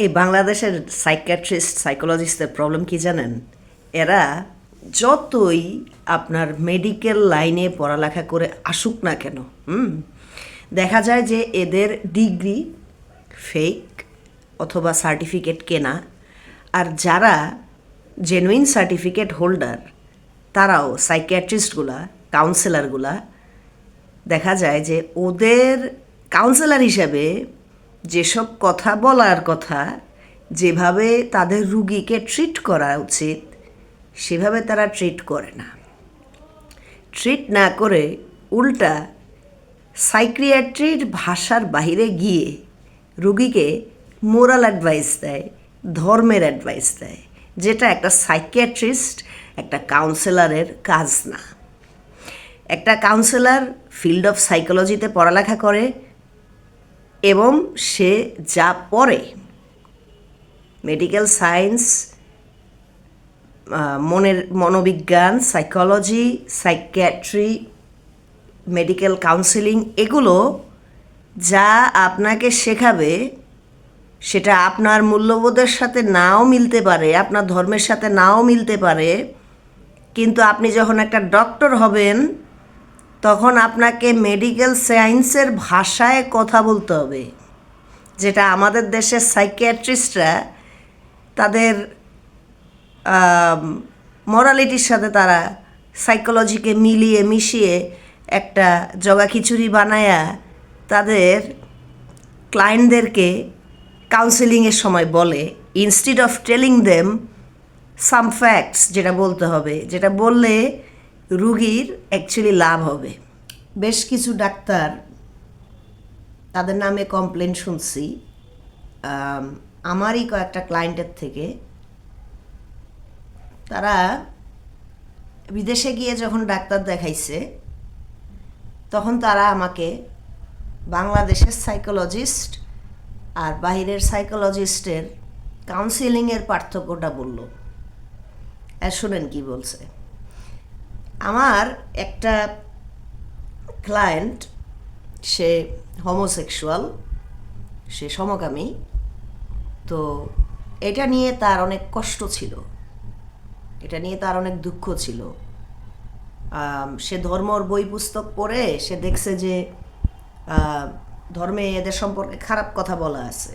এই বাংলাদেশের psychiatrist সাইকোলজিস্টদের problem কি জানেন? এরা যতই আপনার মেডিকেল লাইনে পড়ালেখা করে আসুক না কেন, দেখা যায় যে এদের ডিগ্রি ফেক অথবা সার্টিফিকেট কেনা। আর যারা জেনুইন সার্টিফিকেট হোল্ডার তারাও সাইকিয়াট্রিস্টগুলা, কাউন্সেলারগুলা, দেখা যায় যে ওদের কাউন্সেলর হিসেবে যেসব কথা বলার কথা, যেভাবে তাদের রুগীকে ট্রিট করা উচিত সেভাবে তারা ট্রিট করে না। ট্রিট না করে উল্টা সাইকিয়াট্রির ভাষার বাইরে গিয়ে রুগীকে মোরাল অ্যাডভাইস দেয়, ধর্মের অ্যাডভাইস দেয়, যেটা একটা সাইকিয়াট্রিস্ট, একটা কাউন্সেলরের কাজ না। একটা কাউন্সেলর ফিল্ড অফ সাইকোলজিতে পড়ালেখা করে এবং সে যা পড়ে, মেডিকেল সায়েন্স, মনোবিজ্ঞান, সাইকোলজি, সাইকিয়াট্রি, মেডিকেল কাউন্সেলিং, এগুলো যা আপনাকে শেখাবে সেটা আপনার মূল্যবোধের সাথে নাও মিলতে পারে, আপনার ধর্মের সাথে নাও মিলতে পারে, কিন্তু আপনি যখন একটা ডক্টর হবেন তখন আপনাকে মেডিকেল সায়েন্সের ভাষায় কথা বলতে হবে, যেটা আমাদের দেশের সাইকিয়াট্রিস্টরা তাদের মরালিটির সাথে তারা সাইকোলজিকে মিলিয়ে মিশিয়ে একটা জগা খিচুড়ি বানায়া তাদের ক্লায়েন্টদেরকে কাউন্সেলিংয়ের সময় বলে, instead of telling them some facts, যেটা বলতে হবে, যেটা বললে রুগীর অ্যাকচুয়ালি লাভ হবে। বেশ কিছু ডাক্তার, তাদের নামে কমপ্লেন শুনছি আমারই কয়েকটা ক্লায়েন্টের থেকে। তারা বিদেশে গিয়ে যখন ডাক্তার দেখাইছে তখন তারা আমাকে বাংলাদেশের সাইকোলজিস্ট আর বাইরের সাইকোলজিস্টের কাউন্সিলিংয়ের পার্থক্যটা বলল। আর শুনেন কি বলছে। আমার একটা ক্লায়েন্ট, সে হোমোসেক্সুয়াল, সে সমকামী। তো এটা নিয়ে তার অনেক কষ্ট ছিল, এটা নিয়ে তার অনেক দুঃখ ছিল। সে ধর্মর বই পুস্তক পড়ে সে দেখছে যে ধর্মে এদের সম্পর্কে খারাপ কথা বলা আছে,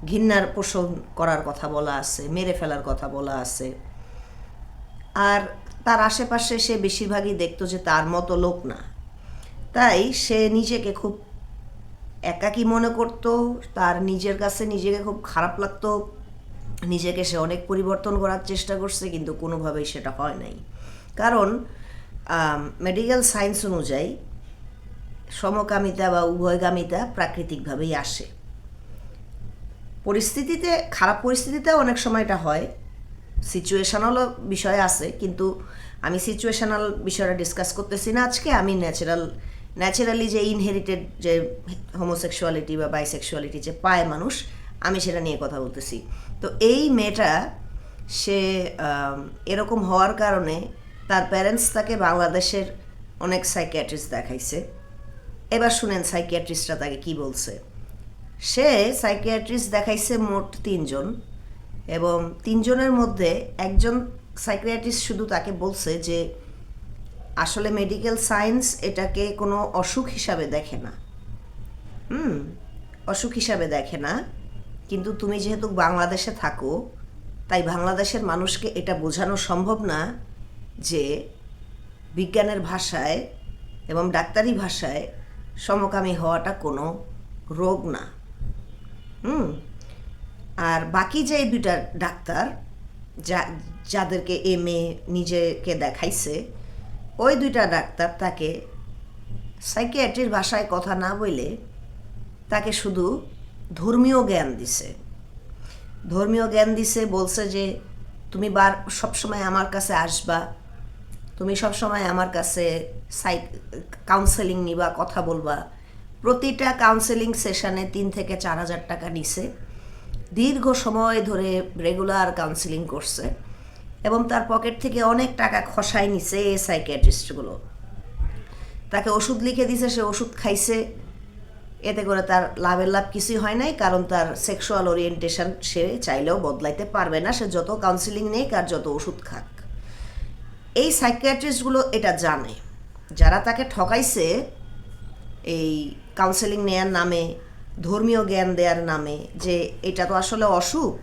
ঘৃণার পোষণ করার কথা বলা আছে, মেরে ফেলার কথা বলা আছে। আর তার আশেপাশে সে বেশিরভাগই দেখতো যে তার মতো লোক না, তাই সে নিজেকে খুব একাকী মনে করত। তার নিজের কাছে নিজেকে খুব খারাপ লাগতো, নিজেকে সে অনেক পরিবর্তন করার চেষ্টা করছে, কিন্তু কোনোভাবেই সেটা হয় নাই। কারণ মেডিকেল সায়েন্স অনুযায়ী সমকামিতা বা উভয়গামিতা প্রাকৃতিকভাবেই আসে। পরিস্থিতিতে, খারাপ পরিস্থিতিতে অনেক সময় এটা হয়, সিচুয়েশনালও বিষয় আছে, কিন্তু আমি সিচুয়েশনাল বিষয়টা ডিসকাস করতেছি না আজকে। আমি ন্যাচারালি যে ইনহেরিটেড যে হোমোসেক্সুয়ালিটি বা বাইসেক্সুয়ালিটি যে পায় মানুষ, আমি সেটা নিয়ে কথা বলতেছি। তো এই মেয়েটা, সে এরকম হওয়ার কারণে তার প্যারেন্টস তাকে বাংলাদেশের অনেক সাইকিয়াট্রিস্ট দেখাইছে। এবার শুনেন সাইকিয়াট্রিস্টরা তাকে কি বলছে। সে সাইকিয়াট্রিস্ট দেখাইছে মোট 3 জন, এবং 3 জনের মধ্যে একজন সাইকিয়াট্রিস্ট শুধু তাকে বলছে যে আসলে মেডিকেল সায়েন্স এটাকে কোনো অসুখ হিসাবে দেখে না, অসুখ হিসাবে দেখে না, কিন্তু তুমি যেহেতু বাংলাদেশে থাকো তাই বাংলাদেশের মানুষকে এটা বোঝানো সম্ভব না যে বিজ্ঞানের ভাষায় এবং ডাক্তারি ভাষায় সমকামী হওয়াটা কোনো রোগ না। আর বাকি যে 2টা ডাক্তার যাদেরকে মেয়ে নিজেকে দেখাইছে, ওই 2টা ডাক্তার তাকে সাইকিয়াট্রির ভাষায় কথা না বলে তাকে শুধু ধর্মীয় জ্ঞান দিছে। বলছে যে তুমি সবসময় আমার কাছে আসবা, তুমি সবসময় আমার কাছে কাউন্সেলিং নিবা, কথা বলবা। প্রতিটা কাউন্সেলিং সেশনে 3 থেকে 4 হাজার টাকা নিছে, দীর্ঘ সময় ধরে রেগুলার কাউন্সেলিং করছে, এবং তার পকেট থেকে অনেক টাকা খসায় নিছে এই সাইকিয়াট্রিস্টগুলো। তাকে ওষুধ লিখে দিছে, সে ওষুধ খাইছে, এতে করে তার লাভের লাভ কিছুই হয় নাই, কারণ তার সেক্সুয়াল ওরিয়েন্টেশন সে চাইলেও বদলাইতে পারবে না, সে যত কাউন্সিলিং নেই আর যত ওষুধ খাক। এই সাইকিয়াট্রিস্টগুলো এটা জানে, যারা তাকে ঠকাইছে এই কাউন্সেলিং নেয়ার নামে, ধর্মীয় জ্ঞান দেওয়ার নামে, যে এটা তো আসলে অসুখ,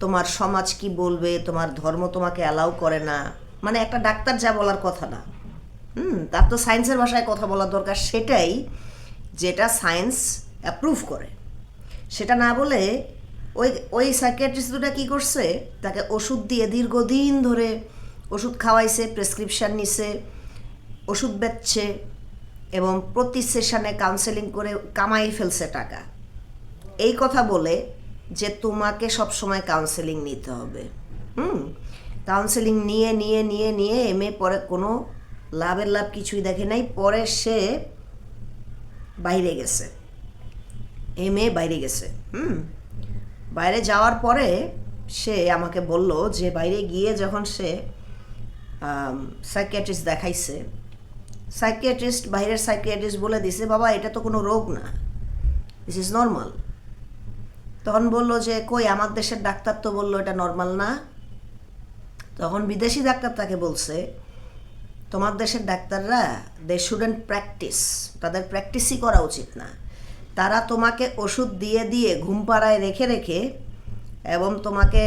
তোমার সমাজ কি বলবে, তোমার ধর্ম তোমাকে অ্যালাউ করে না, মানে একটা ডাক্তার যা বলার কথা না, তার তো সায়েন্সের ভাষায় কথা বলার দরকার, সেটাই যেটা সায়েন্স অ্যাপ্রুভ করে, সেটা না বলে ওই ওই সাইকিয়াট্রিস্ট দুটা কী করছে, তাকে ওষুধ দিয়ে দীর্ঘদিন ধরে ওষুধ খাওয়াইছে, প্রেসক্রিপশান নিছে, ওষুধ বেচছে এবং প্রতি সেশনে কাউন্সেলিং করে কামাই ফেলছে টাকা, এই কথা বলে যে তোমাকে সবসময় কাউন্সেলিং নিতে হবে। কাউন্সেলিং নিয়ে নিয়ে নিয়ে নিয়ে এমএ পরে কোনো লাভের লাভ কিছুই দেখে নাই, পরে সে বাইরে গেছে, এমএ বাইরে গেছে। বাইরে যাওয়ার পরে সে আমাকে বলল যে বাইরে গিয়ে যখন সে সাইকিয়াট্রিস্ট দেখাইছে, সাইকিয়াট্রিস্ট, বাইরের সাইকিয়াট্রিস্ট বলে দিছে, বাবা এটা তো কোনো রোগ না, দিস ইজ নর্মাল। তখন বললো যে কই আমার দেশের ডাক্তার তো বললো এটা নর্মাল না। তখন বিদেশি ডাক্তার তাকে বলছে, তোমার দেশের ডাক্তাররা দে শুডেন্ট প্র্যাকটিস, তাদের প্র্যাকটিসই করা উচিত না, তারা তোমাকে ওষুধ দিয়ে দিয়ে ঘুম পাড়ায় রেখে রেখে এবং তোমাকে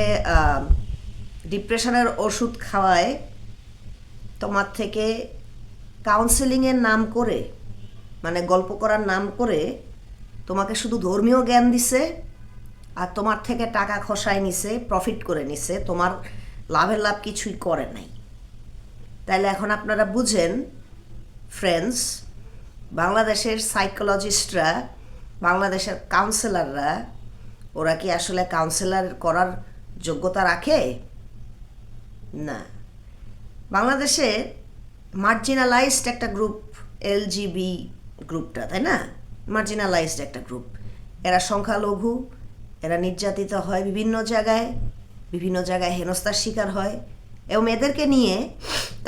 ডিপ্রেশনের ওষুধ খাওয়ায়, তোমার থেকে কাউন্সেলিংয়ের নাম করে, মানে গল্প করার নাম করে তোমাকে শুধু ধর্মীয় জ্ঞান দিছে আর তোমার থেকে টাকা খসায় নিছে, প্রফিট করে নিছে, তোমার লাভের লাভ কিছুই করে নাই। তাইলে এখন আপনারা বুঝেন ফ্রেন্ডস, বাংলাদেশের সাইকোলজিস্টরা, বাংলাদেশের কাউন্সেলাররা, ওরা কি আসলে কাউন্সেলার করার যোগ্যতা রাখে? না। বাংলাদেশে মার্জিনালাইজড একটা গ্রুপ, এলজিবি গ্রুপটা, তাই না? মার্জিনালাইজড একটা গ্রুপ, এরা সংখ্যালঘু, এরা নির্যাতিত হয় বিভিন্ন জায়গায় হেনস্থার শিকার হয়, এবং এদেরকে নিয়ে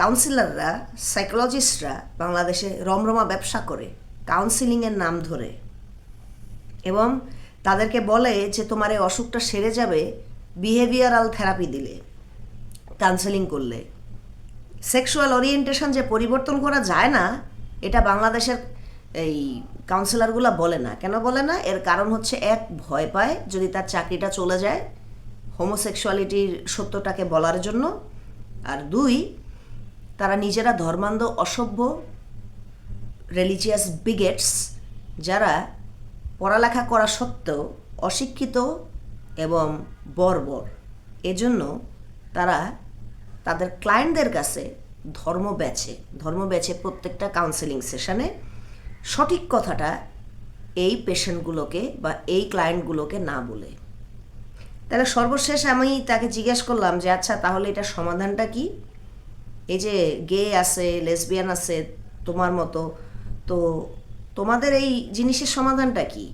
কাউন্সিলররা, সাইকোলজিস্টরা বাংলাদেশে রমরমা ব্যবসা করে কাউন্সিলিংয়ের নাম ধরে, এবং তাদেরকে বলে যে তোমার এই অসুখটা সেরে যাবে বিহেভিয়ারাল থেরাপি দিলে, কাউন্সেলিং করলে। সেক্সুয়াল ওরিয়েন্টেশন যে পরিবর্তন করা যায় না, এটা বাংলাদেশের এই কাউন্সিলরগুলো বলে না। কেন বলে না? এর কারণ হচ্ছে, এক, ভয় পায় যদি তার চাকরিটা চলে যায় হোমোসেক্সুয়ালিটির সত্যটাকে বলার জন্য, আর দুই, তারা নিজেরা ধর্মান্ধ, অসভ্য, রিলিজিয়াস বিগেটস, যারা পড়ালেখা করা সত্ত্বেও অশিক্ষিত এবং বর্বর। এজন্য তারা তাদের ক্লায়েন্টদের কাছে ধর্ম বেচে প্রত্যেকটা কাউন্সেলিং সেশনে সঠিক কথাটা এই পেশেন্টগুলোকে বা এই ক্লায়েন্টগুলোকে না বলে। তাহলে সর্বশেষ আমি তাকে জিজ্ঞেস করলাম যে আচ্ছা, তাহলে এটা সমাধানটা কি? এই যে গে আছে, লেসবিয়ান আছে তোমার মতো, তো তোমাদের এই জিনিসের সমাধানটা কি?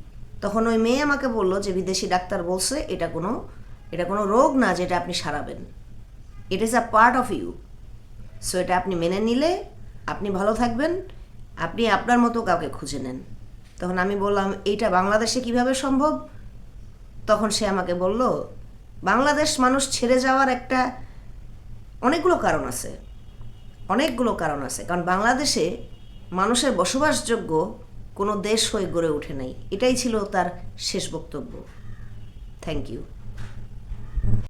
তখন ওই মেয়ে আমাকে বললো যে বিদেশি ডাক্তার বলছে এটা কোনো রোগ না যেটা আপনি সারাবেন, it is a part of you, so এটা আপনি মেনে নিলে আপনি ভালো থাকবেন, আপনি আপনার মতো কাউকে খুঁজে নেন। তখন আমি বললাম এইটা বাংলাদেশে কিভাবে সম্ভব? তখন সে আমাকে বলল, বাংলাদেশ মানুষ ছেড়ে যাওয়ার অনেকগুলো কারণ আছে, কারণ বাংলাদেশে মানুষের বসবাসযোগ্য কোনো দেশ হয়ে গড়ে ওঠে নাই। এটাই ছিল তার শেষ বক্তব্য। Thank you.